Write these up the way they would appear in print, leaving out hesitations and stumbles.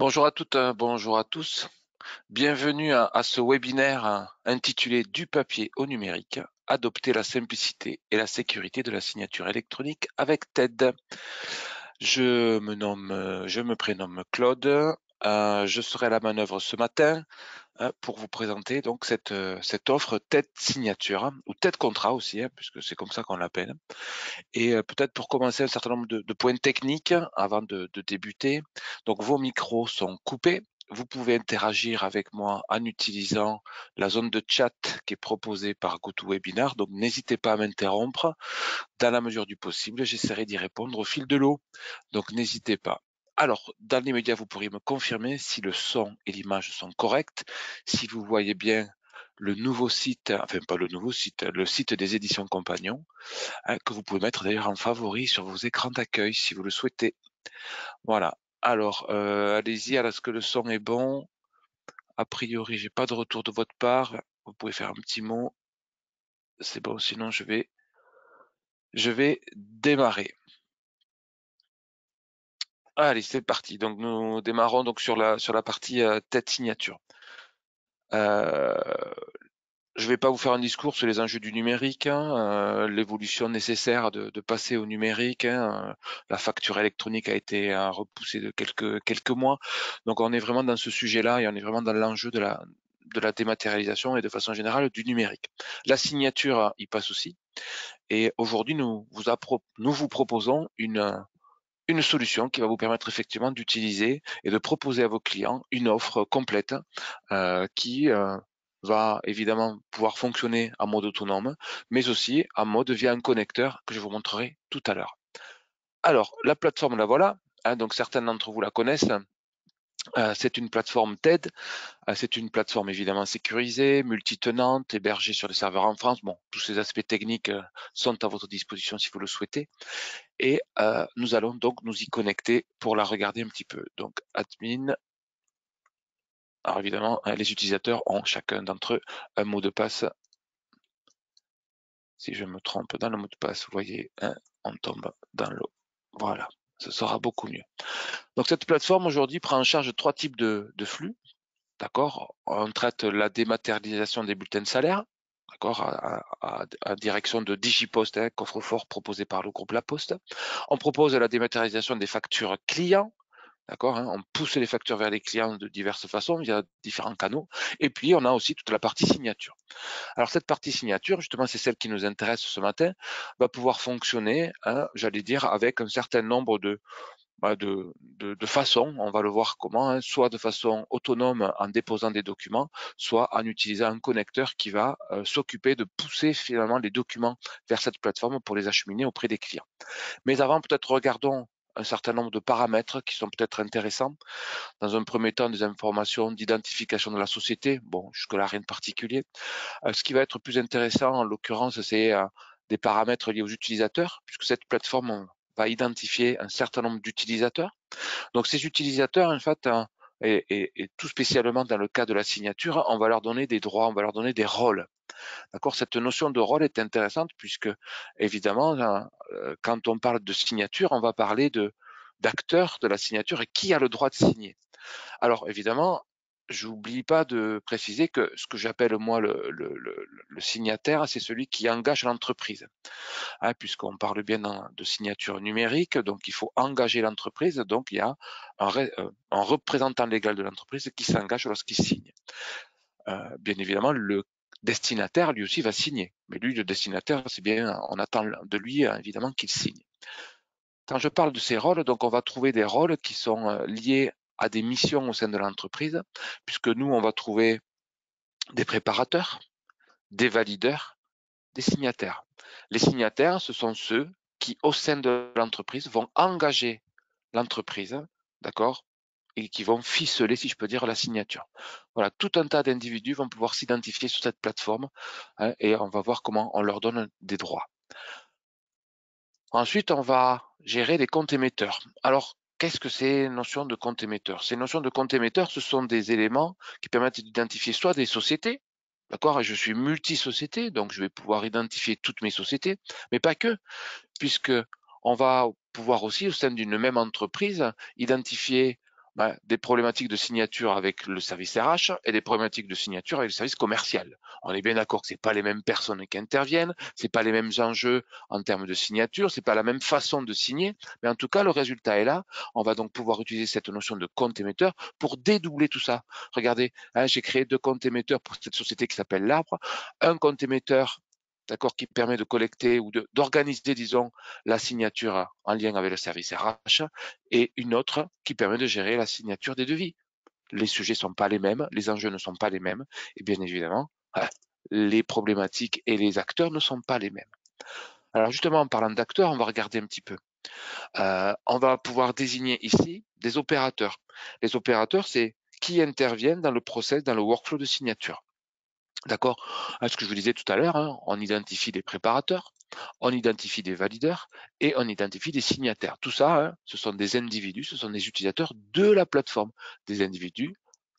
Bonjour à toutes, bonjour à tous. Bienvenue à ce webinaire intitulé Du papier au numérique, adopter la simplicité et la sécurité de la signature électronique avec TED. Je me prénomme Claude. Je serai à la manœuvre ce matin pour vous présenter donc cette offre TED Signature ou TED Contrat aussi, puisque c'est comme ça qu'on l'appelle. Et peut-être pour commencer un certain nombre de points techniques avant de débuter. Donc vos micros sont coupés. Vous pouvez interagir avec moi en utilisant la zone de chat qui est proposée par GoToWebinar. Donc n'hésitez pas à m'interrompre. Dans la mesure du possible, j'essaierai d'y répondre au fil de l'eau. Donc n'hésitez pas. Alors, dans l'immédiat, vous pourriez me confirmer si le son et l'image sont corrects, si vous voyez bien le nouveau site, enfin pas le nouveau site, le site des éditions Compagnons, que vous pouvez mettre d'ailleurs en favori sur vos écrans d'accueil si vous le souhaitez. Voilà. Alors, allez-y, est-ce que le son est bon? A priori, j'ai pas de retour de votre part. Vous pouvez faire un petit mot. C'est bon, sinon je vais démarrer. Allez, c'est parti. Donc nous démarrons donc sur la partie tête signature. Je ne vais pas vous faire un discours sur les enjeux du numérique, l'évolution nécessaire de passer au numérique. La facture électronique a été repoussée de quelques mois. Donc on est vraiment dans ce sujet-là et on est vraiment dans l'enjeu de la dématérialisation et de façon générale du numérique. La signature y passe aussi. Et aujourd'hui, nous vous proposons une solution qui va vous permettre effectivement d'utiliser et de proposer à vos clients une offre complète qui va évidemment pouvoir fonctionner en mode autonome, mais aussi en mode via un connecteur que je vous montrerai tout à l'heure. Alors, la plateforme, la voilà. Donc certains d'entre vous la connaissent. C'est une plateforme TED. C'est une plateforme évidemment sécurisée, multitenante, hébergée sur des serveurs en France. Bon, tous ces aspects techniques sont à votre disposition si vous le souhaitez. Et nous allons donc nous y connecter pour la regarder un petit peu. Donc admin. Alors évidemment, les utilisateurs ont chacun d'entre eux un mot de passe. Si je me trompe dans le mot de passe, vous voyez, on tombe dans l'eau. Voilà, ce sera beaucoup mieux. Donc cette plateforme aujourd'hui prend en charge 3 types de flux. D'accord. On traite la dématérialisation des bulletins de salaire, d'accord, à direction de DigiPost, coffre-fort proposé par le groupe La Poste. On propose la dématérialisation des factures clients. D'accord, on pousse les factures vers les clients de diverses façons, via différents canaux. Et puis, on a aussi toute la partie signature. Alors, cette partie signature, justement, c'est celle qui nous intéresse ce matin, va pouvoir fonctionner, j'allais dire, avec un certain nombre de façons. On va le voir comment, soit de façon autonome en déposant des documents, soit en utilisant un connecteur qui va s'occuper de pousser finalement les documents vers cette plateforme pour les acheminer auprès des clients. Mais avant, peut-être regardons un certain nombre de paramètres qui sont peut-être intéressants. Dans un premier temps, des informations d'identification de la société. Bon, jusque-là, rien de particulier. Ce qui va être plus intéressant, en l'occurrence, c'est des paramètres liés aux utilisateurs, puisque cette plateforme va identifier un certain nombre d'utilisateurs. Donc, ces utilisateurs, en fait, et tout spécialement dans le cas de la signature, on va leur donner des droits, on va leur donner des rôles. D'accord, cette notion de rôle est intéressante puisque, évidemment, quand on parle de signature, on va parler d'acteur de la signature et qui a le droit de signer. Alors, évidemment, j'oublie pas de préciser que ce que j'appelle moi le signataire, c'est celui qui engage l'entreprise, puisqu'on parle bien de signature numérique, donc il faut engager l'entreprise, donc il y a un représentant légal de l'entreprise qui s'engage lorsqu'il signe. Bien évidemment, le destinataire, lui aussi, va signer. Mais lui, le destinataire, c'est bien, on attend de lui, évidemment, qu'il signe. Quand je parle de ces rôles, donc on va trouver des rôles qui sont liés à des missions au sein de l'entreprise, puisque nous, on va trouver des préparateurs, des valideurs, des signataires. Les signataires, ce sont ceux qui, au sein de l'entreprise, vont engager l'entreprise, d'accord, et qui vont ficeler, si je peux dire, la signature. Voilà, tout un tas d'individus vont pouvoir s'identifier sur cette plateforme et on va voir comment on leur donne des droits. Ensuite, on va gérer les comptes émetteurs. Alors, qu'est-ce que ces notions de compte émetteur? Ces notions de compte émetteur, ce sont des éléments qui permettent d'identifier soit des sociétés, d'accord, et je suis multi-société, donc je vais pouvoir identifier toutes mes sociétés, mais pas que, puisque on va pouvoir aussi, au sein d'une même entreprise, identifier des problématiques de signature avec le service RH et des problématiques de signature avec le service commercial. On est bien d'accord que c'est pas les mêmes personnes qui interviennent, c'est pas les mêmes enjeux en termes de signature, c'est pas la même façon de signer, mais en tout cas le résultat est là. On va donc pouvoir utiliser cette notion de compte émetteur pour dédoubler tout ça. Regardez, j'ai créé 2 comptes émetteurs pour cette société qui s'appelle l'Arbre, un compte émetteur, d'accord, qui permet de collecter ou d'organiser, disons, la signature en lien avec le service RH, et une autre qui permet de gérer la signature des devis. Les sujets ne sont pas les mêmes, les enjeux ne sont pas les mêmes, et bien évidemment, les problématiques et les acteurs ne sont pas les mêmes. Alors justement, en parlant d'acteurs, on va regarder un petit peu. On va pouvoir désigner ici des opérateurs. Les opérateurs, c'est qui interviennent dans le process, dans le workflow de signature. D'accord? Ce que je vous disais tout à l'heure, on identifie des préparateurs, on identifie des valideurs et on identifie des signataires. Tout ça, ce sont des individus, ce sont des utilisateurs de la plateforme, des individus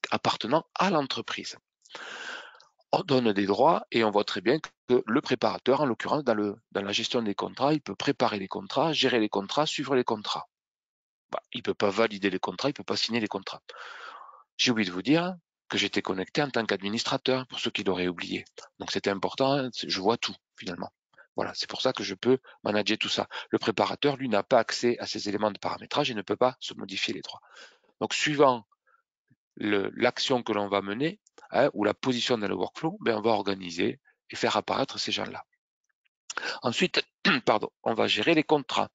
appartenant à l'entreprise. On donne des droits et on voit très bien que le préparateur, en l'occurrence, dans la gestion des contrats, il peut préparer les contrats, gérer les contrats, suivre les contrats. Il ne peut pas valider les contrats, il ne peut pas signer les contrats. J'ai oublié de vous dire que j'étais connecté en tant qu'administrateur, pour ceux qui l'auraient oublié. Donc c'était important, je vois tout finalement. Voilà, c'est pour ça que je peux manager tout ça. Le préparateur, lui, n'a pas accès à ces éléments de paramétrage et ne peut pas se modifier les droits. Donc suivant l'action que l'on va mener, ou la position dans le workflow, on va organiser et faire apparaître ces gens-là. Ensuite, pardon, on va gérer les contrats.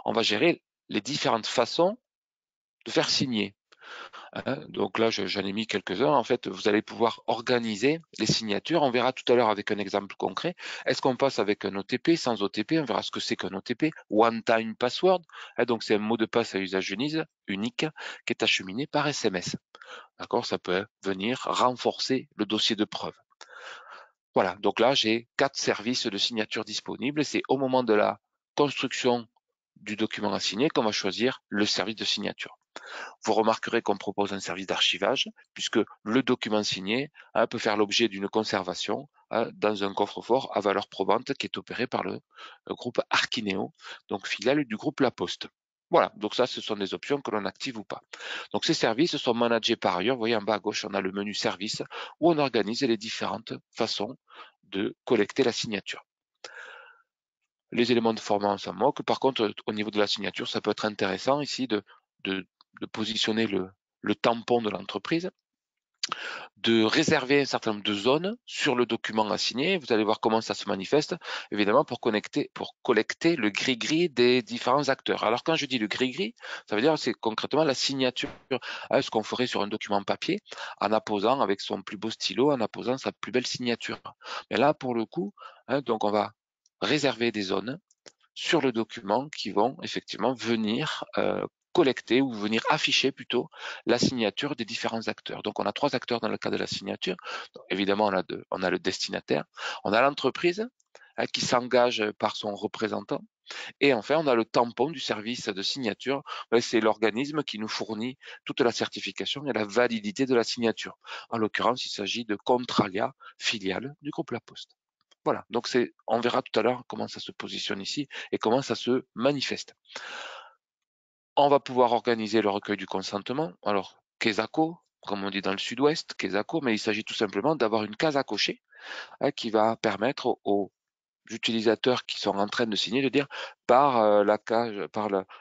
On va gérer les différentes façons de faire signer. Donc là, j'en ai mis quelques-uns. En fait, vous allez pouvoir organiser les signatures. On verra tout à l'heure avec un exemple concret. Est-ce qu'on passe avec un OTP, sans OTP? On verra ce que c'est qu'un OTP. One Time Password. Donc c'est un mot de passe à usage unique qui est acheminé par SMS. D'accord? Ça peut venir renforcer le dossier de preuve. Voilà. Donc là, j'ai 4 services de signature disponibles. C'est au moment de la construction du document à signer qu'on va choisir le service de signature. Vous remarquerez qu'on propose un service d'archivage, puisque le document signé peut faire l'objet d'une conservation dans un coffre-fort à valeur probante qui est opéré par le groupe Archineo, donc filiale du groupe La Poste. Voilà, donc ça, ce sont des options que l'on active ou pas. Donc ces services sont managés par ailleurs. Vous voyez en bas à gauche, on a le menu service où on organise les différentes façons de collecter la signature. Les éléments de format, on s'en moque. Par contre, au niveau de la signature, ça peut être intéressant ici de positionner le tampon de l'entreprise, de réserver un certain nombre de zones sur le document à signer. Vous allez voir comment ça se manifeste, évidemment, pour collecter le gris-gris des différents acteurs. Alors, quand je dis le gris-gris, ça veut dire c'est concrètement la signature, ce qu'on ferait sur un document papier, en apposant avec son plus beau stylo, en apposant sa plus belle signature. Mais là, pour le coup, donc on va réserver des zones sur le document qui vont effectivement venir collecter ou venir afficher plutôt la signature des différents acteurs. Donc on a 3 acteurs dans le cas de la signature. Donc, évidemment, on a le destinataire, on a l'entreprise qui s'engage par son représentant, et enfin on a le tampon du service de signature. C'est l'organisme qui nous fournit toute la certification et la validité de la signature. En l'occurrence, il s'agit de Contralia, filiale du groupe La Poste. Voilà, donc on verra tout à l'heure comment ça se positionne ici et comment ça se manifeste. On va pouvoir organiser le recueil du consentement. Alors, Kesako, comme on dit dans le sud-ouest, Kesako, mais il s'agit tout simplement d'avoir une case à cocher qui va permettre aux utilisateurs qui sont en train de signer de dire par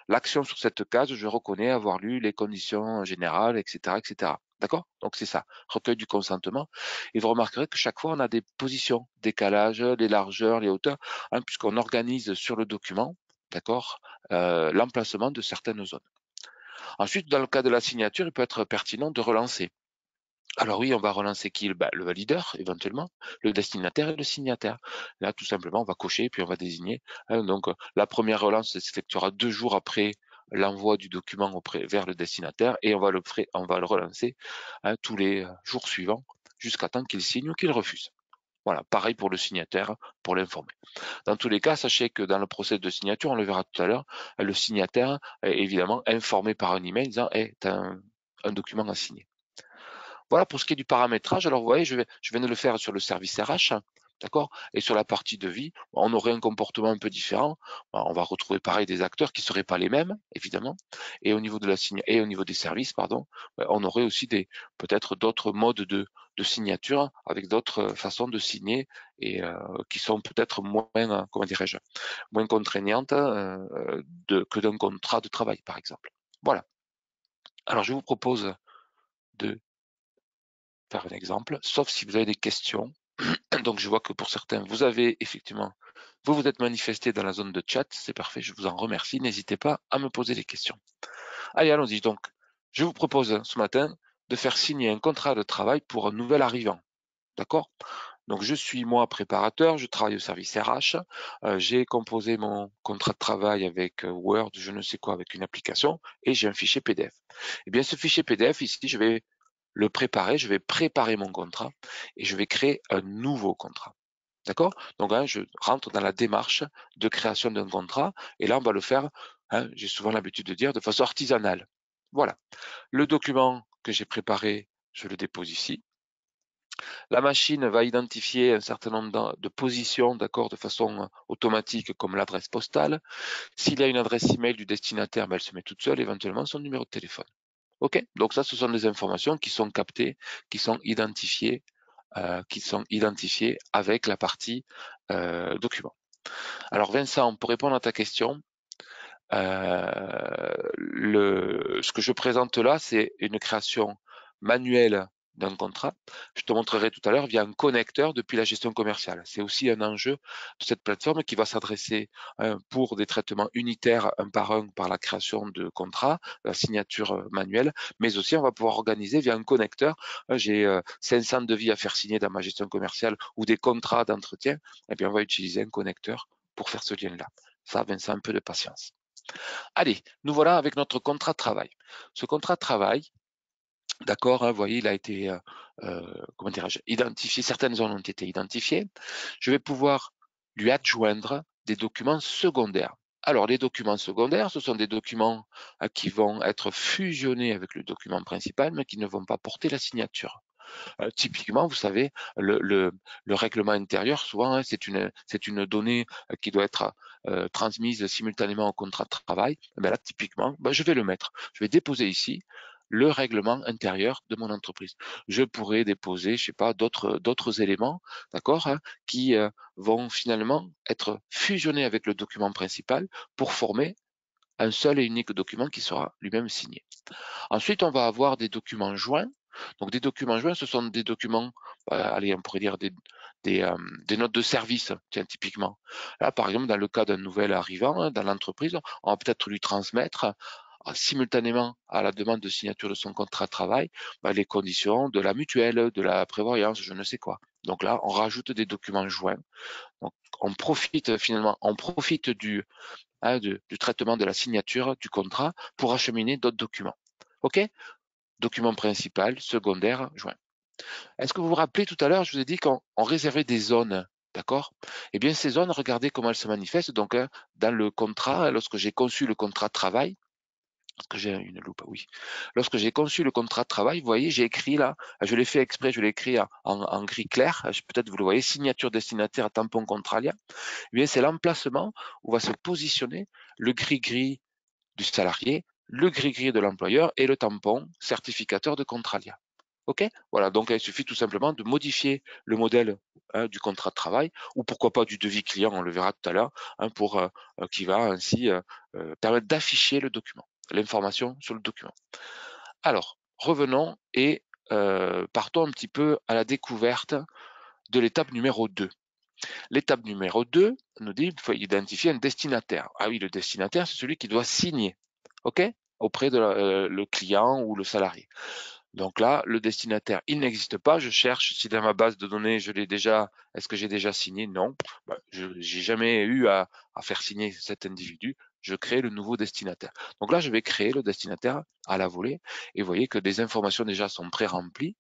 l'action sur cette case, je reconnais avoir lu les conditions générales, etc., etc. D'accord? Donc c'est ça, recueil du consentement. Et vous remarquerez que chaque fois on a des positions, décalage, les largeurs, les hauteurs, puisqu'on organise sur le document, d'accord, l'emplacement de certaines zones. Ensuite, dans le cas de la signature, il peut être pertinent de relancer. Alors oui, on va relancer qui? Le valideur, éventuellement, le destinataire et le signataire. Là, tout simplement, on va cocher, puis on va désigner. Donc, la première relance s'effectuera 2 jours après l'envoi du document vers le destinataire, et on va le relancer tous les jours suivants, jusqu'à temps qu'il signe ou qu'il refuse. Voilà, pareil pour le signataire, pour l'informer. Dans tous les cas, sachez que dans le process de signature, on le verra tout à l'heure, le signataire est évidemment informé par un email disant hey, tu as un document à signer. Voilà pour ce qui est du paramétrage. Alors vous voyez, je viens de le faire sur le service RH. D'accord? Et sur la partie de vie, on aurait un comportement un peu différent. On va retrouver pareil des acteurs qui seraient pas les mêmes, évidemment. Et au niveau de la et au niveau des services, pardon, on aurait aussi peut-être d'autres modes de signature avec d'autres façons de signer et qui sont peut-être moins, comment dirais-je, moins contraignantes que d'un contrat de travail, par exemple. Voilà. Alors, je vous propose de faire un exemple, sauf si vous avez des questions. Donc, je vois que pour certains, vous avez effectivement, vous êtes manifesté dans la zone de chat, c'est parfait, je vous en remercie. N'hésitez pas à me poser des questions. Allez, allons-y. Donc, je vous propose ce matin de faire signer un contrat de travail pour un nouvel arrivant. D'accord? Donc, je suis moi préparateur, je travaille au service RH, j'ai composé mon contrat de travail avec Word, je ne sais quoi, avec une application, et j'ai un fichier PDF. Eh bien, ce fichier PDF, ici, je vais le préparer, je vais préparer mon contrat et je vais créer un nouveau contrat. D'accord? Donc, je rentre dans la démarche de création d'un contrat et là, on va le faire, j'ai souvent l'habitude de dire, de façon artisanale. Voilà. Le document que j'ai préparé, je le dépose ici. La machine va identifier un certain nombre de positions, d'accord, de façon automatique, comme l'adresse postale. S'il y a une adresse email du destinataire, elle se met toute seule, éventuellement son numéro de téléphone. OK? Donc ça, ce sont des informations qui sont captées, qui sont identifiées avec la partie document. Alors Vincent, pour répondre à ta question, ce que je présente là, c'est une création manuelle d'un contrat. Je te montrerai tout à l'heure via un connecteur depuis la gestion commerciale. C'est aussi un enjeu de cette plateforme qui va s'adresser pour des traitements unitaires un par la création de contrats, la signature manuelle, mais aussi on va pouvoir organiser via un connecteur. J'ai 500 devis à faire signer dans ma gestion commerciale ou des contrats d'entretien. Eh bien, on va utiliser un connecteur pour faire ce lien-là. Ça, Vincent, un peu de patience. Allez, nous voilà avec notre contrat de travail. Ce contrat de travail, d'accord, vous voyez, il a été, comment dirais-je, identifié, certaines zones ont été identifiées. Je vais pouvoir lui adjoindre des documents secondaires. Alors, les documents secondaires, ce sont des documents qui vont être fusionnés avec le document principal, mais qui ne vont pas porter la signature. Typiquement, vous savez, le règlement intérieur, souvent, c'est une donnée qui doit être transmise simultanément au contrat de travail. Mais là, typiquement, je vais le mettre. Je vais déposer ici le règlement intérieur de mon entreprise. Je pourrais déposer, je sais pas, d'autres éléments, d'accord, qui vont finalement être fusionnés avec le document principal pour former un seul et unique document qui sera lui-même signé. Ensuite, on va avoir des documents joints. Donc, des documents joints, ce sont des documents, allez, on pourrait dire des notes de service, tiens, typiquement. Là, par exemple, dans le cas d'un nouvel arrivant dans l'entreprise, on va peut-être lui transmettre simultanément à la demande de signature de son contrat de travail, les conditions de la mutuelle, de la prévoyance, je ne sais quoi. Donc là, on rajoute des documents joints. Donc, on profite du traitement de la signature du contrat pour acheminer d'autres documents. OK? Document principal, secondaire, joint. Est-ce que vous vous rappelez tout à l'heure, je vous ai dit qu'on réservait des zones, d'accord? Eh bien, ces zones, regardez comment elles se manifestent. Donc, dans le contrat, lorsque j'ai conçu le contrat de travail, est-ce que j'ai une loupe? Oui. Lorsque j'ai conçu le contrat de travail, vous voyez, j'ai écrit là, je l'ai fait exprès, je l'ai écrit en gris clair, peut-être vous le voyez, signature destinataire, tampon contralia. Eh bien, c'est l'emplacement où va se positionner le gris-gris du salarié, le gris-gris de l'employeur et le tampon certificateur de Contralia. OK? Voilà, donc il suffit tout simplement de modifier le modèle du contrat de travail ou pourquoi pas du devis client, on le verra tout à l'heure, pour qui va ainsi permettre d'afficher le document, l'information sur le document. Alors, revenons et partons un petit peu à la découverte de l'étape numéro 2. L'étape numéro 2 nous dit qu'il faut identifier un destinataire. Ah oui, le destinataire, c'est celui qui doit signer, OK, auprès de le client ou le salarié. Donc là, le destinataire, il n'existe pas. Je cherche si dans ma base de données, je l'ai déjà. Est-ce que j'ai déjà signé? Non. Je n'ai jamais eu à faire signer cet individu. Je crée le nouveau destinataire. Donc là, je vais créer le destinataire à la volée. Et vous voyez que des informations déjà sont pré-remplies,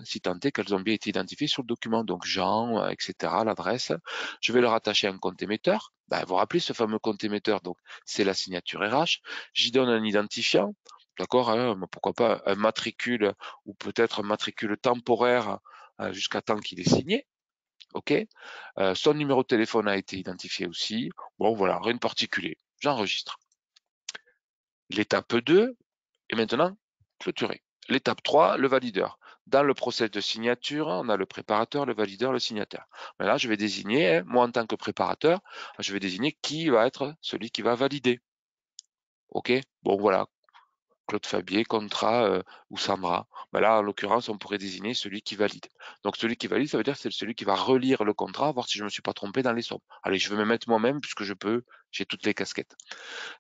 si tant est qu'elles ont bien été identifiées sur le document. Donc Jean, etc., l'adresse. Je vais le rattacher à un compte émetteur. Vous vous rappelez ce fameux compte émetteur, donc c'est la signature RH. J'y donne un identifiant. D'accord, pourquoi pas un matricule ou peut-être un matricule temporaire jusqu'à temps qu'il est signé. OK. Son numéro de téléphone a été identifié aussi. Bon, voilà, rien de particulier. J'enregistre. L'étape 2 est maintenant clôturée. L'étape 3, le valideur. Dans le process de signature, on a le préparateur, le valideur, le signataire. Mais là, je vais désigner, moi en tant que préparateur, je vais désigner qui va être celui qui va valider. OK. Bon, voilà, Claude Fabier, contrat ou Sandra. Ben là, en l'occurrence, on pourrait désigner celui qui valide. Donc celui qui valide, ça veut dire que c'est celui qui va relire le contrat, voir si je ne me suis pas trompé dans les sommes. Allez, je vais me mettre moi-même puisque j'ai toutes les casquettes.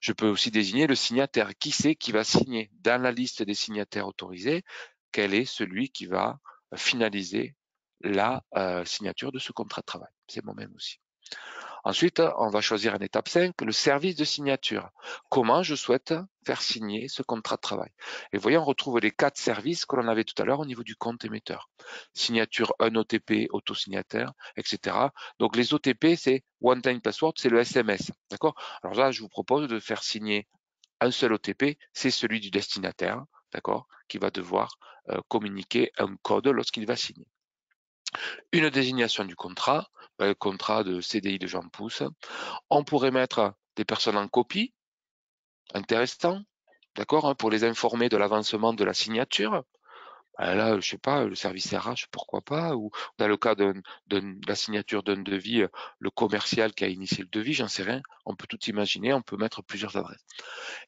Je peux aussi désigner le signataire. Qui c'est qui va signer? Dans la liste des signataires autorisés, quel est celui qui va finaliser la signature de ce contrat de travail? C'est moi-même aussi. Ensuite, on va choisir en étape 5 le service de signature. Comment je souhaite faire signer ce contrat de travail. Et vous voyez, on retrouve les 4 services que l'on avait tout à l'heure au niveau du compte émetteur. Signature, un OTP, auto-signataire, etc. Donc les OTP, c'est One Time Password, c'est le SMS. D'accord? Alors là, je vous propose de faire signer un seul OTP, c'est celui du destinataire, d'accord, qui va devoir communiquer un code lorsqu'il va signer. Une désignation du contrat, le contrat de CDI de Jean Pousse. On pourrait mettre des personnes en copie, intéressant, d'accord, hein, pour les informer de l'avancement de la signature. Là, je sais pas, le service RH, pourquoi pas, ou dans le cas de la signature d'un devis, le commercial qui a initié le devis, j'en sais rien. On peut tout imaginer, on peut mettre plusieurs adresses.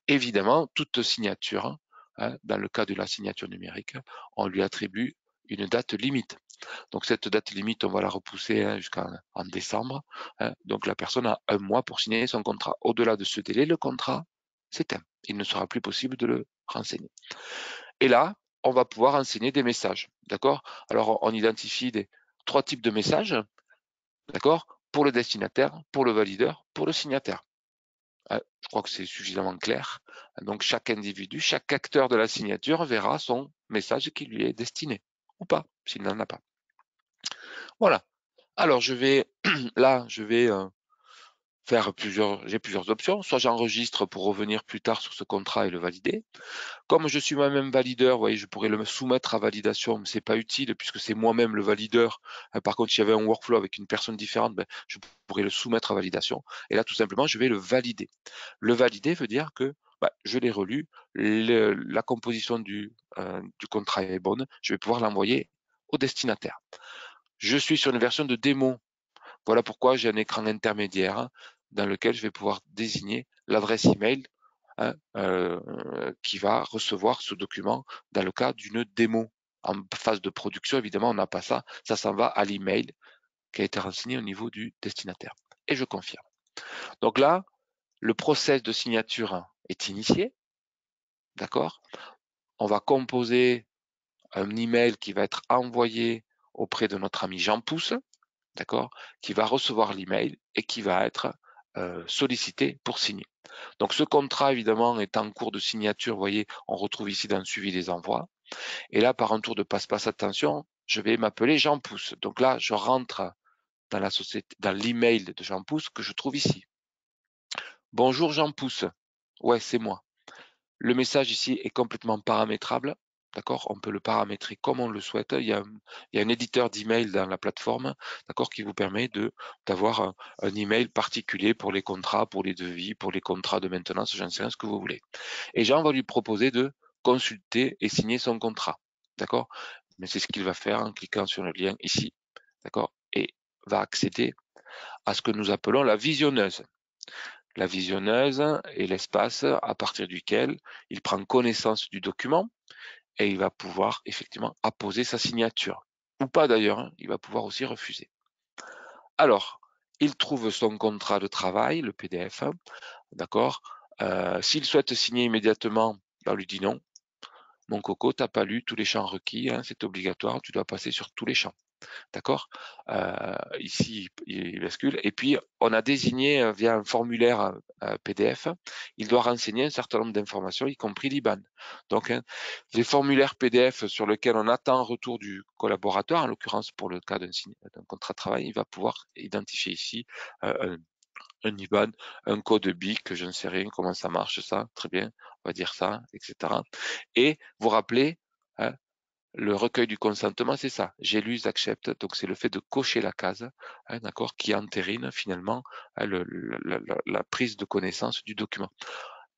Évidemment, toute signature, hein, dans le cas de la signature numérique, on lui attribue une date limite. Donc cette date limite, on va la repousser jusqu'en décembre. Donc la personne a un mois pour signer son contrat. Au-delà de ce délai, le contrat s'éteint. Il ne sera plus possible de le renseigner. Et là, on va pouvoir renseigner des messages. D'accord? Alors on identifie 3 types de messages. D'accord? Pour le destinataire, pour le valideur, pour le signataire. Je crois que c'est suffisamment clair. Donc chaque individu, chaque acteur de la signature verra son message qui lui est destiné. Ou pas, s'il n'en a pas. Voilà. Alors je vais j'ai plusieurs options. Soit j'enregistre pour revenir plus tard sur ce contrat et le valider. Comme je suis moi-même valideur, vous voyez, je pourrais le soumettre à validation, mais c'est pas utile puisque c'est moi-même le valideur. Par contre, s'il y avait un workflow avec une personne différente, je pourrais le soumettre à validation. Et là, tout simplement, je vais le valider. Le valider veut dire que je l'ai relu, la composition du contrat est bonne, je vais pouvoir l'envoyer au destinataire. Je suis sur une version de démo. Voilà pourquoi j'ai un écran intermédiaire dans lequel je vais pouvoir désigner l'adresse email qui va recevoir ce document dans le cas d'une démo. En phase de production, évidemment, on n'a pas ça. Ça s'en va à l'email qui a été renseigné au niveau du destinataire. Et je confirme. Donc là, le process de signature est initié. D'accord? On va composer un email qui va être envoyé auprès de notre ami Jean Pousse, d'accord, qui va recevoir l'email et qui va être sollicité pour signer. Donc ce contrat, évidemment, est en cours de signature. Vous voyez, on retrouve ici dans le suivi des envois. Et là, par un tour de passe-passe, attention, je vais m'appeler Jean Pousse. Donc là, je rentre dans la société, dans l'email de Jean Pousse que je trouve ici. Bonjour Jean Pousse. Ouais, c'est moi. Le message ici est complètement paramétrable. D'accord? On peut le paramétrer comme on le souhaite. Il y a un éditeur d'email dans la plateforme, d'accord, qui vous permet d'avoir un email particulier pour les contrats, pour les devis, pour les contrats de maintenance, j'en sais rien, ce que vous voulez. Et Jean va lui proposer de consulter et signer son contrat. D'accord? Mais c'est ce qu'il va faire en cliquant sur le lien ici. D'accord? Et va accéder à ce que nous appelons la visionneuse. La visionneuse est l'espace à partir duquel il prend connaissance du document et il va pouvoir effectivement apposer sa signature. Ou pas d'ailleurs, il va pouvoir aussi refuser. Alors, il trouve son contrat de travail, le PDF, d'accord. S'il souhaite signer immédiatement, on lui dit non. Mon coco, tu n'as pas lu tous les champs requis, c'est obligatoire, tu dois passer sur tous les champs. D'accord? Ici, il bascule. Et puis, on a désigné via un formulaire PDF, il doit renseigner un certain nombre d'informations, y compris l'IBAN. Donc, les formulaires PDF sur lesquels on attend un retour du collaborateur, en l'occurrence pour le cas d'un contrat de travail, il va pouvoir identifier ici un IBAN, un code BIC, je ne sais rien comment ça marche ça, très bien, on va dire ça, etc. Et vous rappelez le recueil du consentement, c'est ça. J'ai lu, j'accepte. Donc, c'est le fait de cocher la case, hein, d'accord, qui entérine finalement hein, la prise de connaissance du document.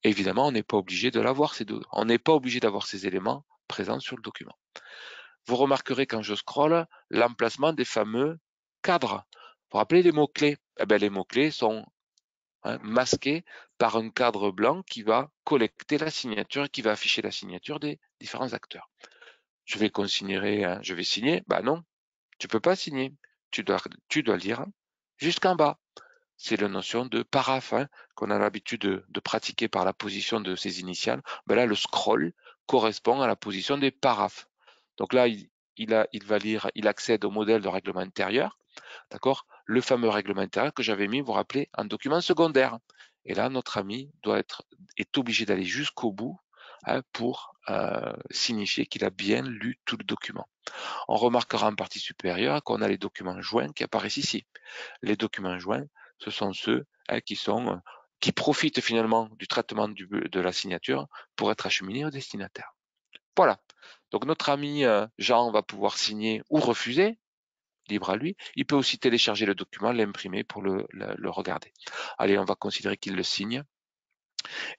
Évidemment, on n'est pas obligé de l'avoir, on n'est pas obligé d'avoir ces éléments présents sur le document. Vous remarquerez quand je scrolle l'emplacement des fameux cadres. Vous vous rappelez les mots-clés? Eh bien, les mots-clés sont masqués par un cadre blanc qui va collecter la signature et qui va afficher la signature des différents acteurs. Je vais consigner, je vais signer. Bah non, tu peux pas signer. Tu dois lire jusqu'en bas. C'est la notion de paraphe qu'on a l'habitude de pratiquer par la position de ces initiales. Ben là, le scroll correspond à la position des paraphes. Donc là, il va lire, il accède au modèle de règlement intérieur, d'accord? Le fameux règlement intérieur que j'avais mis, vous vous rappelez, en document secondaire. Et là, notre ami est obligé d'aller jusqu'au bout pour signifier qu'il a bien lu tout le document. On remarquera en partie supérieure qu'on a les documents joints qui apparaissent ici. Les documents joints, ce sont ceux qui profitent finalement du traitement de la signature pour être acheminés au destinataire. Voilà. Donc notre ami Jean va pouvoir signer ou refuser, libre à lui. Il peut aussi télécharger le document, l'imprimer pour le regarder. Allez, on va considérer qu'il le signe.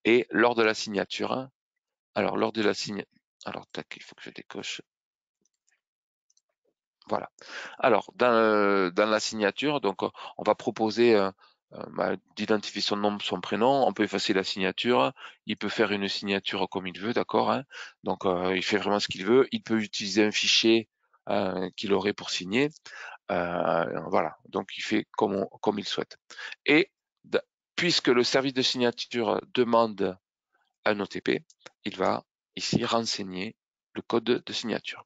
Et lors de la signature, tac, il faut que je décoche. Voilà. Alors, dans la signature, donc on va proposer d'identifier son nom, son prénom. On peut effacer la signature. Il peut faire une signature comme il veut, d'accord, hein. Donc, il fait vraiment ce qu'il veut. Il peut utiliser un fichier qu'il aurait pour signer. Voilà. Donc, il fait comme il souhaite. Et puisque le service de signature demande un OTP, il va ici renseigner le code de signature.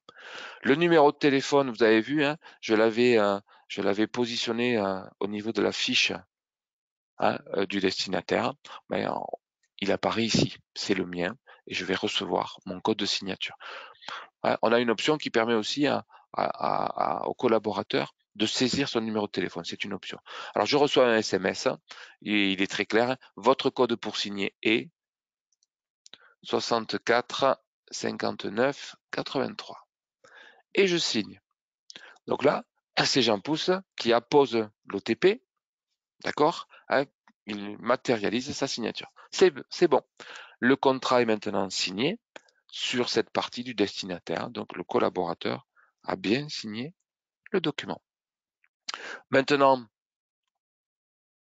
Le numéro de téléphone, vous avez vu, hein, je l'avais positionné au niveau de la fiche du destinataire. Mais, il apparaît ici, c'est le mien, et je vais recevoir mon code de signature. On a une option qui permet aussi au collaborateur de saisir son numéro de téléphone, c'est une option. Alors je reçois un SMS, et il est très clair, votre code pour signer est 64 59 83. Et je signe. Donc là, c'est Jean Pousse qui appose l'OTP, d'accord, il matérialise sa signature. C'est bon. Le contrat est maintenant signé sur cette partie du destinataire, donc le collaborateur a bien signé le document. Maintenant,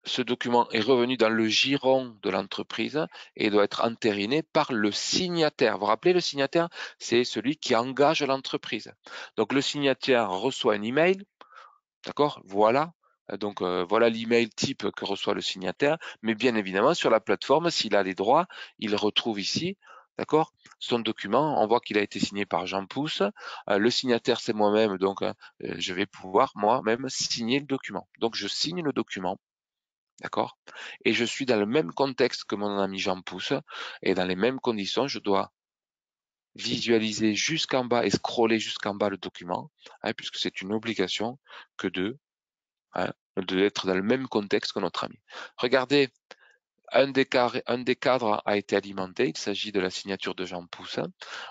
ce document est revenu dans le giron de l'entreprise et doit être entériné par le signataire. Vous vous rappelez, le signataire, c'est celui qui engage l'entreprise. Donc le signataire reçoit un email, d'accord, voilà. Donc voilà l'email type que reçoit le signataire, mais bien évidemment sur la plateforme, s'il a les droits, il retrouve ici, d'accord, son document. On voit qu'il a été signé par Jean Pousse. Le signataire, c'est moi-même, donc je vais pouvoir moi-même signer le document. Donc je signe le document. D'accord? Et je suis dans le même contexte que mon ami Jean Pousse, et dans les mêmes conditions, je dois visualiser jusqu'en bas et scroller jusqu'en bas le document, puisque c'est une obligation que d'être dans le même contexte que notre ami. Regardez, un des cadres a été alimenté, il s'agit de la signature de Jean Pousse,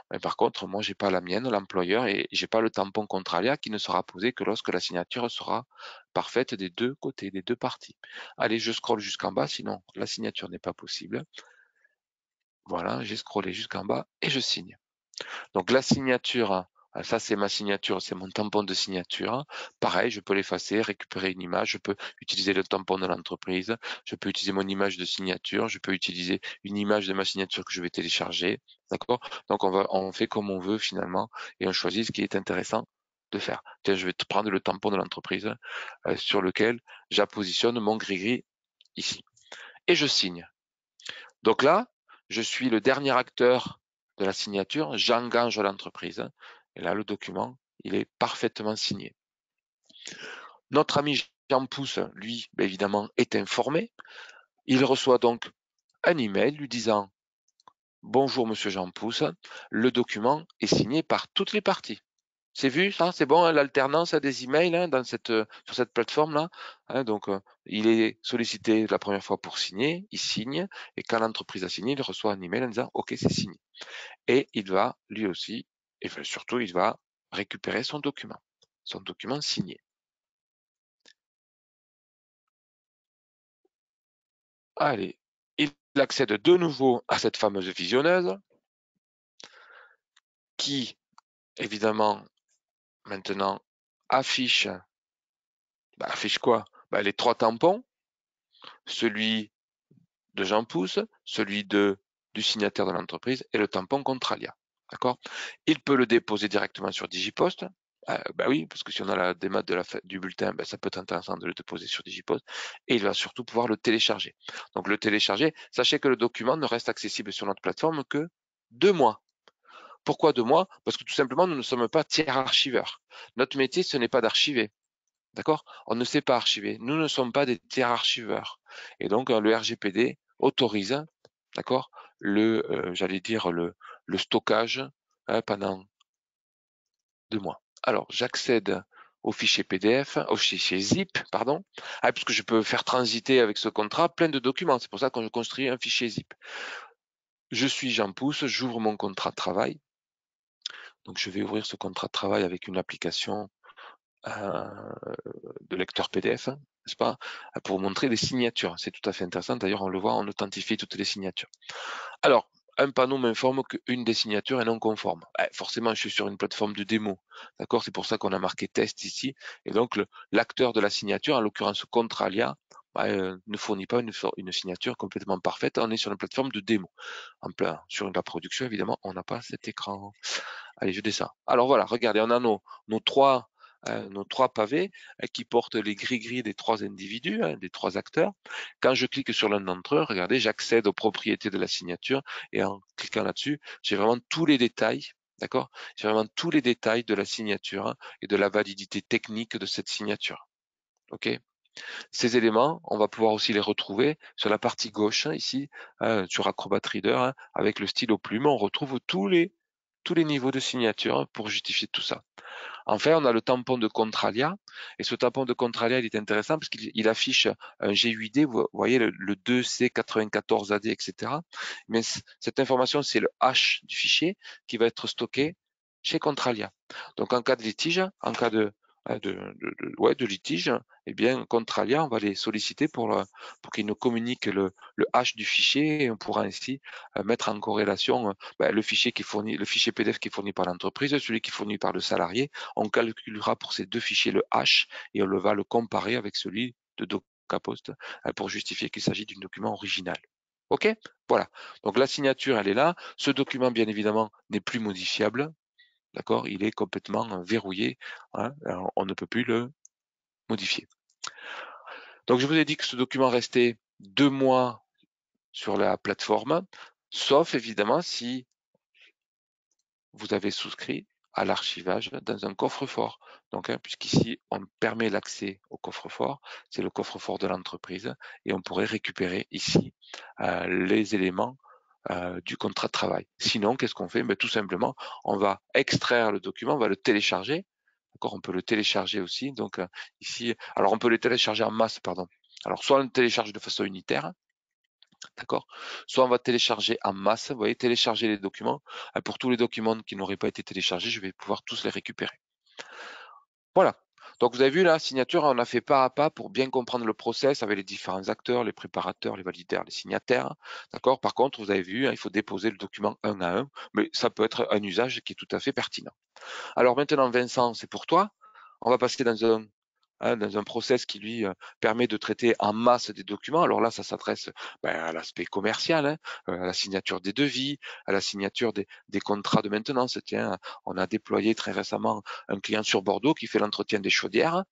mais par contre, moi, j'ai pas la mienne, l'employeur, et j'ai pas le tampon contralia qui ne sera posé que lorsque la signature sera parfaite des deux côtés, des deux parties. Allez, je scrolle jusqu'en bas, sinon la signature n'est pas possible. Voilà, j'ai scrollé jusqu'en bas et je signe. Donc la signature, ça c'est ma signature, c'est mon tampon de signature. Pareil, je peux l'effacer, récupérer une image, je peux utiliser le tampon de l'entreprise, je peux utiliser mon image de signature, je peux utiliser une image de ma signature que je vais télécharger. D'accord? Donc on fait comme on veut finalement et on choisit ce qui est intéressant de faire. Tiens, je vais te prendre le tampon de l'entreprise sur lequel j'appositionne mon gris-gris ici. Et je signe. Donc là, je suis le dernier acteur de la signature, j'engage l'entreprise. Et là, le document, il est parfaitement signé. Notre ami Jean Pousse, lui, évidemment, est informé. Il reçoit donc un email lui disant « Bonjour, monsieur Jean Pousse, le document est signé par toutes les parties. » C'est vu, ça? C'est bon, hein, l'alternance des emails sur cette plateforme-là. Donc, il est sollicité la première fois pour signer, il signe, et quand l'entreprise a signé, il reçoit un email en disant « Ok, c'est signé ». Et il va, lui aussi, et surtout, il va récupérer son document signé. Allez, il accède de nouveau à cette fameuse visionneuse qui, évidemment, maintenant affiche quoi? Les 3 tampons, celui de Jean Pousse, celui du signataire de l'entreprise et le tampon Contralia. D'accord? Il peut le déposer directement sur Digipost. Oui, parce que si on a la démat du bulletin, ça peut être intéressant de le déposer sur Digipost. Et il va surtout pouvoir le télécharger. Donc le télécharger, sachez que le document ne reste accessible sur notre plateforme que 2 mois. Pourquoi 2 mois? Parce que tout simplement, nous ne sommes pas tiers archiveurs. Notre métier, ce n'est pas d'archiver. D'accord? On ne sait pas archiver. Nous ne sommes pas des tiers archiveurs. Et donc, le RGPD autorise, d'accord, j'allais dire, le stockage pendant 2 mois. Alors, j'accède au fichier PDF, au fichier zip, pardon, puisque je peux faire transiter avec ce contrat plein de documents. C'est pour ça que je construis un fichier zip. Je suis Jean Pousse, j'ouvre mon contrat de travail. Donc, je vais ouvrir ce contrat de travail avec une application de lecteur PDF, n'est-ce pas, pour montrer les signatures. C'est tout à fait intéressant. D'ailleurs, on le voit, on authentifie toutes les signatures. Alors, un panneau m'informe qu'une des signatures est non conforme. Forcément, je suis sur une plateforme de démo. D'accord? C'est pour ça qu'on a marqué test ici. Et donc, l'acteur de la signature, en l'occurrence Contralia, ne fournit pas une signature complètement parfaite. On est sur une plateforme de démo. Sur la production, évidemment, on n'a pas cet écran. Allez, je descends. Alors voilà, regardez, on a nos trois pavés qui portent les gris-gris des 3 individus, des 3 acteurs. Quand je clique sur l'un d'entre eux, regardez, j'accède aux propriétés de la signature et en cliquant là-dessus, j'ai vraiment tous les détails, d'accord? J'ai vraiment tous les détails de la signature et de la validité technique de cette signature. OK? Ces éléments, on va pouvoir aussi les retrouver sur la partie gauche, ici, sur Acrobat Reader, avec le stylo plume, on retrouve tous les niveaux de signature pour justifier tout ça. Enfin, on a le tampon de Contralia, et ce tampon de Contralia, il est intéressant parce qu'il affiche un GUID, vous voyez le 2C94AD, etc. Mais cette information, c'est le hash du fichier qui va être stocké chez Contralia. Donc, en cas de litige, en cas de litige, eh bien, Contralia, on va les solliciter pour qu'ils nous communiquent le hash du fichier et on pourra ainsi mettre en corrélation le fichier PDF qui est fourni par l'entreprise, celui qui est fourni par le salarié. On calculera pour ces 2 fichiers le hash et on va le comparer avec celui de DocaPost pour justifier qu'il s'agit d'un document original. OK? Voilà. Donc la signature, elle est là. Ce document, bien évidemment, n'est plus modifiable. D'accord? Il est complètement verrouillé. On ne peut plus le modifier. Donc je vous ai dit que ce document restait 2 mois sur la plateforme, sauf évidemment si vous avez souscrit à l'archivage dans un coffre-fort. Donc, puisqu'ici, on permet l'accès au coffre-fort, c'est le coffre-fort de l'entreprise, et on pourrait récupérer ici les éléments du contrat de travail. Sinon, qu'est-ce qu'on fait? Tout simplement, on va extraire le document, on va le télécharger. D'accord, on peut le télécharger aussi. Donc ici, alors on peut le télécharger en masse, pardon. Alors soit on le télécharge de façon unitaire, d'accord? Soit on va télécharger en masse, vous voyez, télécharger les documents. Pour tous les documents qui n'auraient pas été téléchargés, je vais pouvoir tous les récupérer. Voilà. Donc vous avez vu la signature, on a fait pas à pas pour bien comprendre le process avec les différents acteurs, les préparateurs, les validateurs, les signataires. D'accord? Par contre, vous avez vu, il faut déposer le document un à un, mais ça peut être un usage qui est tout à fait pertinent. Alors maintenant, Vincent, c'est pour toi. On va passer dans un process qui lui permet de traiter en masse des documents. Alors là, ça s'adresse à l'aspect commercial, à la signature des devis, à la signature des contrats de maintenance. Tiens, on a déployé très récemment un client sur Bordeaux qui fait l'entretien des chaudières.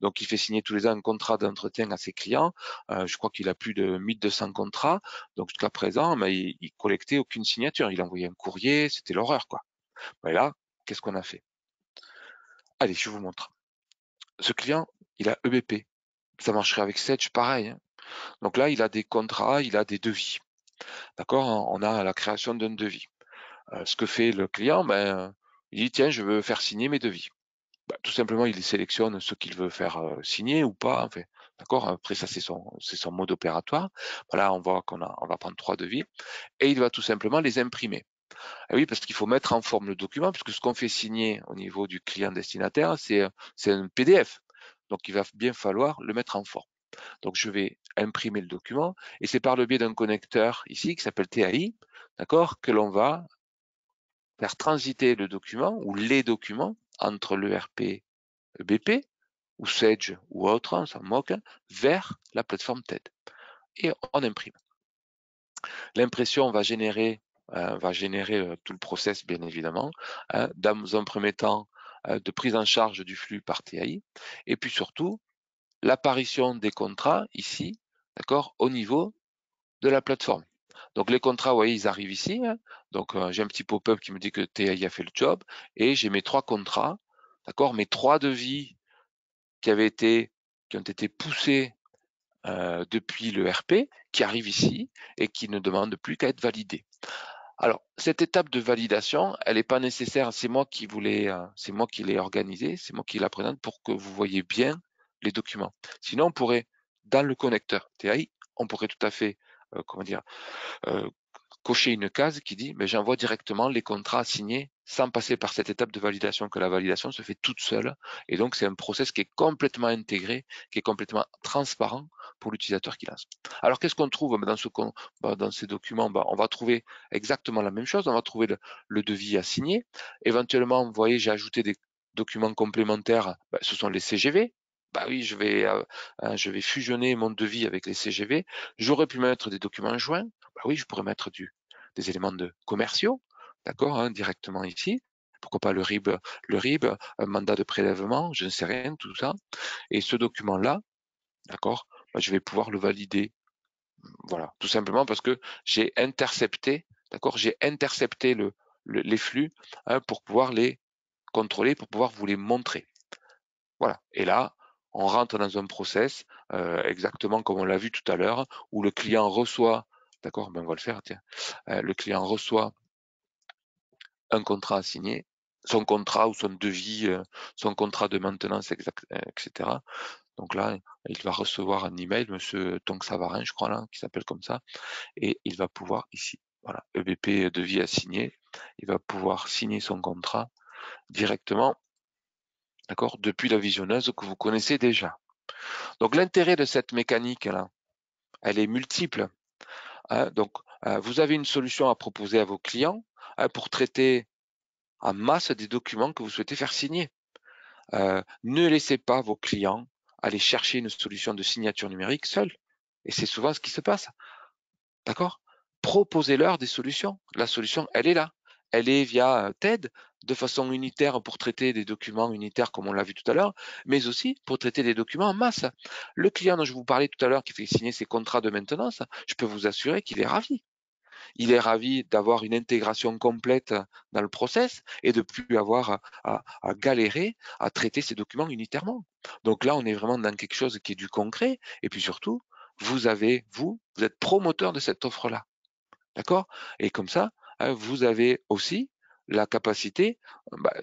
Donc, il fait signer tous les ans un contrat d'entretien à ses clients. Je crois qu'il a plus de 1200 contrats. Donc, jusqu'à présent, il collectait aucune signature. Il envoyait un courrier, c'était l'horreur, quoi. Et là, qu'est-ce qu'on a fait? Allez, je vous montre. Ce client, il a EBP. Ça marcherait avec Sedge, pareil. Donc là, il a des contrats, il a des devis. D'accord? On a la création d'un devis. Ce que fait le client, il dit, tiens, je veux faire signer mes devis. Tout simplement, il sélectionne ce qu'il veut faire signer ou pas. Enfin, d'accord? Après, ça, c'est son mode opératoire. Voilà, on voit on va prendre 3 devis et il va tout simplement les imprimer. Ah oui, parce qu'il faut mettre en forme le document, puisque ce qu'on fait signer au niveau du client destinataire, c'est un PDF. Donc, il va bien falloir le mettre en forme. Donc, je vais imprimer le document et c'est par le biais d'un connecteur ici qui s'appelle TAI, d'accord, que l'on va faire transiter le document ou les documents entre l'ERP BP ou Sage ou autre, on s'en moque, vers la plateforme TED. Et on imprime. L'impression va générer tout le process, bien évidemment, hein, dans un premier temps de prise en charge du flux par TAI, et puis surtout l'apparition des contrats ici, d'accord, au niveau de la plateforme. Donc les contrats, vous voyez, ils arrivent ici. Hein. Donc j'ai un petit pop-up qui me dit que TAI a fait le job, et j'ai mes 3 contrats, d'accord, mes 3 devis qui ont été poussés depuis le RP, qui arrivent ici et qui ne demandent plus qu'à être validés. Alors, cette étape de validation, elle n'est pas nécessaire. C'est moi qui l'ai organisée, c'est moi qui la présente pour que vous voyez bien les documents. Sinon, on pourrait, dans le connecteur TAI, on pourrait tout à fait, euh, cocher une case qui dit, mais j'envoie directement les contrats signés sans passer par cette étape de validation, que la validation se fait toute seule. Et donc, c'est un process qui est complètement intégré, qui est complètement transparent pour l'utilisateur qui lance. Alors, qu'est-ce qu'on trouve dans ces documents? On va trouver exactement la même chose. On va trouver le devis à signer. Éventuellement, vous voyez, j'ai ajouté des documents complémentaires. Ce sont les CGV. Oui, je vais fusionner mon devis avec les CGV. J'aurais pu mettre des documents joints. Oui, je pourrais mettre des éléments commerciaux, d'accord, hein, directement ici. Pourquoi pas le RIB, un mandat de prélèvement, je ne sais rien, tout ça. Et ce document-là, d'accord, je vais pouvoir le valider. Voilà, tout simplement parce que j'ai intercepté, d'accord, les flux hein, pour pouvoir les contrôler, pour pouvoir vous les montrer. Voilà. Et là, on rentre dans un process exactement comme on l'a vu tout à l'heure, où le client reçoit, d'accord, on va le faire, tiens, le client reçoit un contrat à signer, son contrat ou son devis, son contrat de maintenance, etc. Donc là, il va recevoir un email, monsieur Tonk Savarin, je crois, là, qui s'appelle comme ça, et il va pouvoir ici, voilà, EBP devis à signer, il va pouvoir signer son contrat directement, d'accord, depuis la visionneuse que vous connaissez déjà. Donc l'intérêt de cette mécanique-là, elle est multiple. Hein, donc, vous avez une solution à proposer à vos clients hein, pour traiter en masse des documents que vous souhaitez faire signer. Ne laissez pas vos clients aller chercher une solution de signature numérique seuls. Et c'est souvent ce qui se passe. D'accord? Proposez-leur des solutions. La solution, elle est là. Elle est via TED, de façon unitaire pour traiter des documents unitaires comme on l'a vu tout à l'heure, mais aussi pour traiter des documents en masse. Le client dont je vous parlais tout à l'heure qui fait signer ses contrats de maintenance, je peux vous assurer qu'il est ravi. Il est ravi d'avoir une intégration complète dans le process et de plus avoir à galérer à traiter ces documents unitairement. Donc là, on est vraiment dans quelque chose qui est du concret. Et puis surtout, vous êtes promoteur de cette offre-là. D'accord? Et comme ça, vous avez aussi la capacité bah,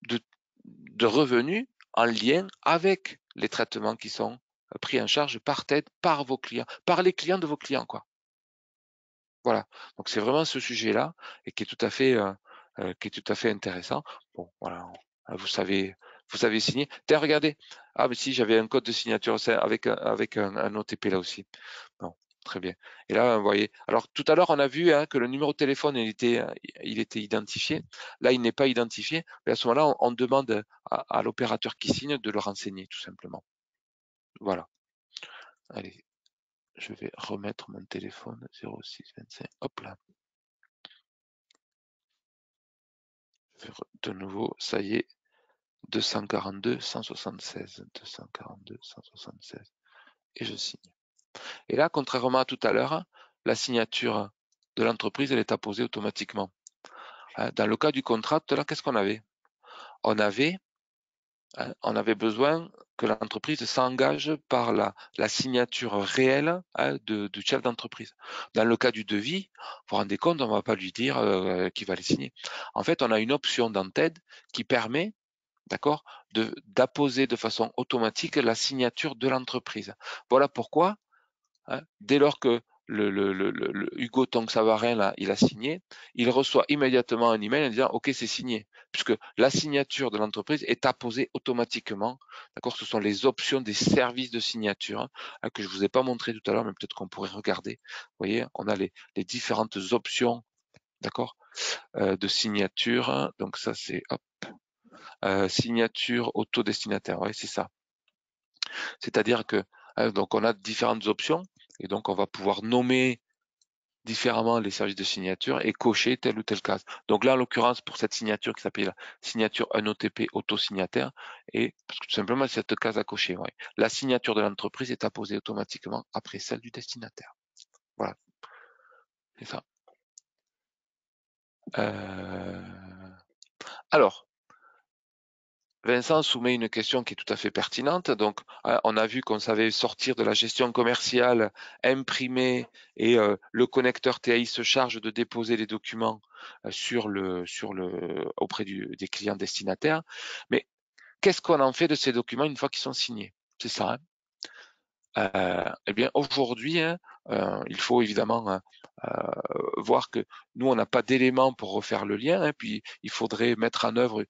de revenus en lien avec les traitements qui sont pris en charge par TED, par vos clients, par les clients de vos clients, quoi. Voilà, donc c'est vraiment ce sujet-là et qui est tout à fait intéressant. Bon, voilà, vous savez signer. Tiens, regardez. Ah, mais si, j'avais un code de signature avec un OTP là aussi. Bon, très bien. Et là, vous voyez. Alors, tout à l'heure, on a vu hein, que le numéro de téléphone, il était identifié. Là, il n'est pas identifié. Mais à ce moment-là, on demande à l'opérateur qui signe de le renseigner, tout simplement. Voilà. Allez, je vais remettre mon téléphone 0625. Hop là. De nouveau, ça y est, 242 176, 242 176, et je signe. Et là, contrairement à tout à l'heure, la signature de l'entreprise, elle est apposée automatiquement. Dans le cas du contrat, tout à l'heure, qu'est-ce qu'on avait? On avait besoin que l'entreprise s'engage par la signature réelle du chef d'entreprise. Dans le cas du devis, vous vous rendez compte, on ne va pas lui dire qu'il va les signer. En fait, on a une option dans TED qui permet d'accord, d'apposer de façon automatique la signature de l'entreprise. Voilà pourquoi, hein, dès lors que Hugo Tongue-Savarin, là, il a signé, il reçoit immédiatement un email en disant OK, c'est signé, puisque la signature de l'entreprise est apposée automatiquement. D'accord, ce sont les options des services de signature que je vous ai pas montré tout à l'heure, mais peut-être qu'on pourrait regarder. Vous voyez, on a les différentes options, d'accord, de signature. Donc ça, c'est hop, signature auto-destinataire. Ouais, c'est ça. C'est-à-dire que donc on a différentes options et donc on va pouvoir nommer différemment les services de signature et cocher telle ou telle case. Donc là, en l'occurrence, pour cette signature qui s'appelle la signature 1OTP auto-signataire, et tout simplement cette case à cocher. Ouais. La signature de l'entreprise est apposée automatiquement après celle du destinataire. Voilà, c'est ça. Alors, Vincent soumet une question qui est tout à fait pertinente. Donc, on a vu qu'on savait sortir de la gestion commerciale, imprimer, et le connecteur TAI se charge de déposer les documents auprès des clients destinataires. Mais qu'est-ce qu'on en fait de ces documents une fois qu'ils sont signés? C'est ça, hein. Eh bien, aujourd'hui, hein, il faut évidemment voir que nous, on n'a pas d'éléments pour refaire le lien, hein, puis il faudrait mettre en œuvre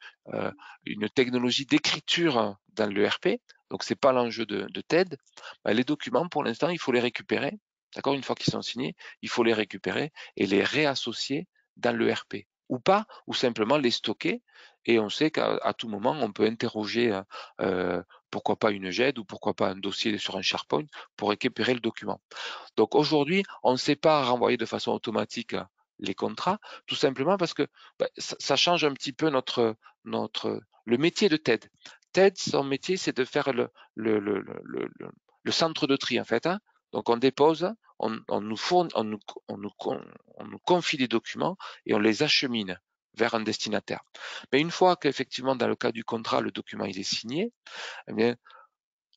une technologie d'écriture dans l'ERP. Donc, c'est pas l'enjeu de TED. Les documents, pour l'instant, il faut les récupérer. D'accord, une fois qu'ils sont signés, il faut les récupérer et les réassocier dans l'ERP. Ou pas, ou simplement les stocker. Et on sait qu'à tout moment, on peut interroger pourquoi pas une GED ou pourquoi pas un dossier sur un SharePoint pour récupérer le document. Donc aujourd'hui, on ne sait pas renvoyer de façon automatique les contrats, tout simplement parce que ça change un petit peu le métier de TED. TED, son métier, c'est de faire le centre de tri, en fait, hein. Donc on dépose, on nous confie des documents et on les achemine vers un destinataire. Mais une fois qu'effectivement, dans le cas du contrat, le document il est signé, eh bien,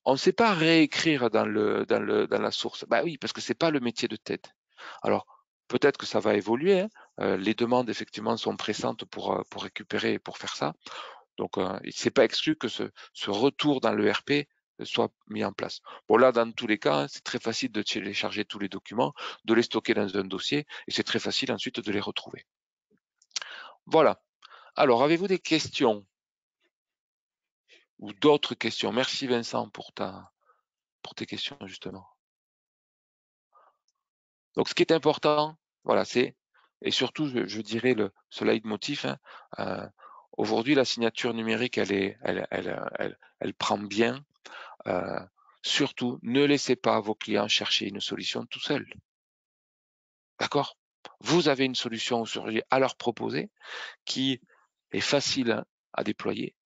on ne sait pas réécrire dans la source. Bah oui, parce que c'est pas le métier de TED. Alors, peut-être que ça va évoluer, hein. Les demandes, effectivement, sont pressantes pour récupérer et pour faire ça. Donc, il n'est pas exclu que ce retour dans l'ERP soit mis en place. Bon, là, dans tous les cas, hein, c'est très facile de télécharger tous les documents, de les stocker dans un dossier, et c'est très facile ensuite de les retrouver. Voilà. Alors, avez-vous des questions ou d'autres questions? Merci Vincent pour tes questions, justement. Donc, ce qui est important, voilà, et surtout, je dirais ce leitmotiv, hein, aujourd'hui, la signature numérique, elle prend bien. Surtout, ne laissez pas vos clients chercher une solution tout seuls. D'accord? Vous avez une solution à leur proposer qui est facile à déployer,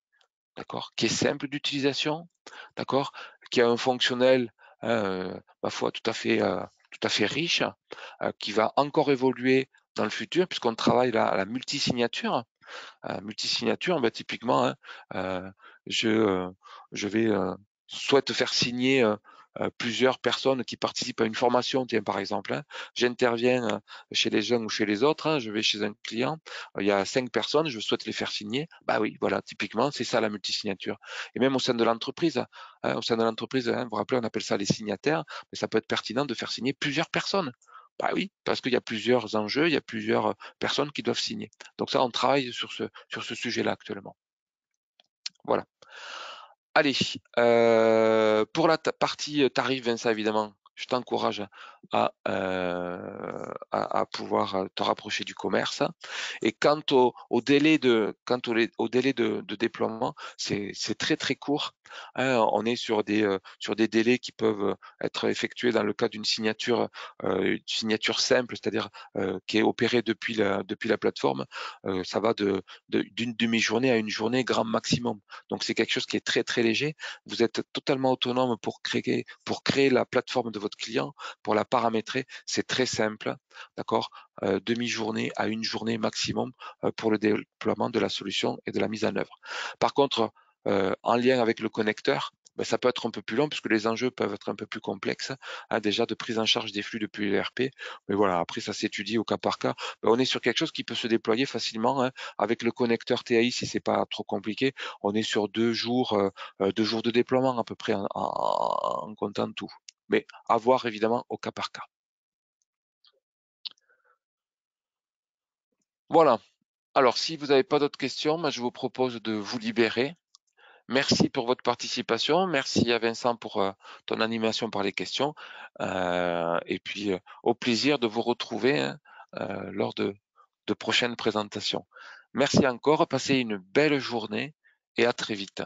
d'accord? Qui est simple d'utilisation, d'accord? Qui a un fonctionnel, ma foi, tout à fait riche, qui va encore évoluer dans le futur, puisqu'on travaille là à la multisignature. Multisignature, typiquement, hein, je vais souhaite faire signer plusieurs personnes qui participent à une formation, tiens, par exemple, hein. J'interviens chez les uns ou chez les autres, hein, je vais chez un client, il y a 5 personnes, je souhaite les faire signer. Bah oui, voilà, typiquement, c'est ça la multisignature. Et même au sein de l'entreprise, hein, vous vous rappelez, on appelle ça les signataires, mais ça peut être pertinent de faire signer plusieurs personnes. Bah oui, parce qu'il y a plusieurs enjeux, il y a plusieurs personnes qui doivent signer. Donc ça, on travaille sur ce sujet-là actuellement. Voilà. Allez, pour la partie tarif, Vincent, évidemment, je t'encourage à pouvoir te rapprocher du commerce. Et quant au délai de déploiement, c'est très très court, hein. On est sur des délais qui peuvent être effectués dans le cas d'une signature simple, c'est-à-dire qui est opérée depuis la plateforme. Ça va d'une demi-journée à une journée grand maximum. Donc c'est quelque chose qui est très très léger. Vous êtes totalement autonome pour créer la plateforme de votre client, pour la paramétrer. C'est très simple, d'accord? Demi-journée à une journée maximum pour le déploiement de la solution et de la mise en œuvre. Par contre, en lien avec le connecteur, ça peut être un peu plus long puisque les enjeux peuvent être un peu plus complexes, hein, déjà de prise en charge des flux depuis l'ERP. Mais voilà, après ça s'étudie au cas par cas. On est sur quelque chose qui peut se déployer facilement, hein, avec le connecteur TAI si c'est pas trop compliqué. On est sur 2 jours de déploiement à peu près en comptant tout. Mais à voir évidemment au cas par cas. Voilà. Alors, si vous n'avez pas d'autres questions, moi, je vous propose de vous libérer. Merci pour votre participation. Merci à Vincent pour ton animation par les questions. Et puis, au plaisir de vous retrouver, hein, lors de prochaines présentations. Merci encore. Passez une belle journée et à très vite.